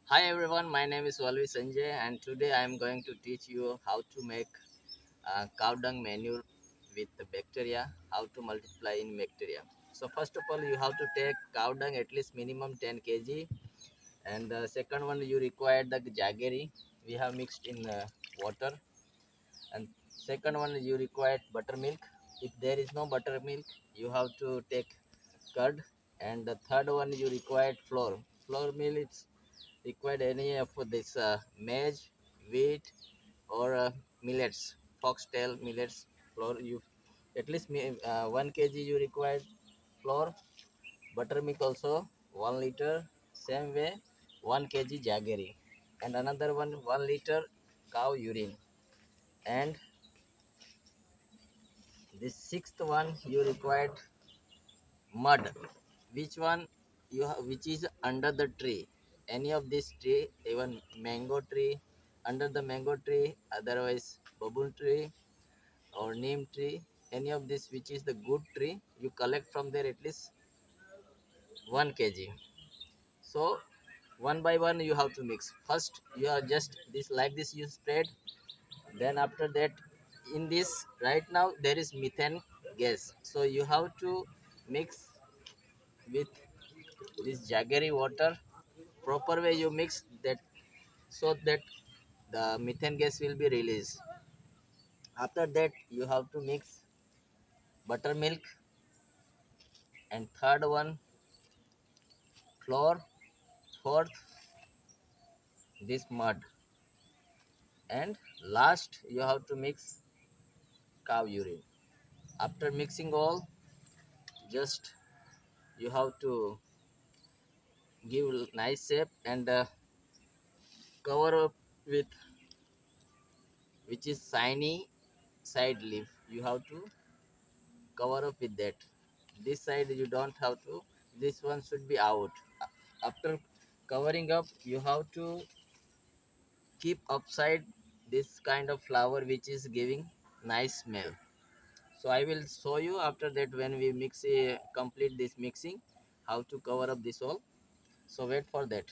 Hi everyone, my name is Sanjay and today I am going to teach you how to make cow dung manure with the bacteria, how to multiply in bacteria. So first of all you have to take cow dung at least minimum 10 kg, and the second one you require the jaggery we have mixed in water, and second one you require buttermilk. If there is no buttermilk you have to take curd, and the third one you require flour. Flour meal it's required any of this maize, wheat, or millets, foxtail millets flour. You at least 1 kg you require flour. Buttermilk also 1 liter. Same way 1 kg jaggery, and another one 1 liter cow urine. And the sixth one you required mud, which one which is under the tree, any of this tree, even mango tree, under the mango tree, otherwise baboon tree or neem tree, any of this which is the good tree, you collect from there at least 1 kg. So one by one you have to mix. First you are just this like this you spread, then after that in this right now there is methane gas, so you have to mix with this jaggery water. Proper way you mix that, so that the methane gas will be released. After that you have to mix buttermilk, and third one flour, fourth this mud, and last you have to mix cow urine. After mixing all, just you have to give nice shape and cover up with which is shiny side leaf. You have to cover up with that. This side you don't have to, this one should be out. After covering up you have to keep upside this kind of flower which is giving nice smell. So I will show you after that when we mix complete this mixing, how to cover up this all. So wait for that.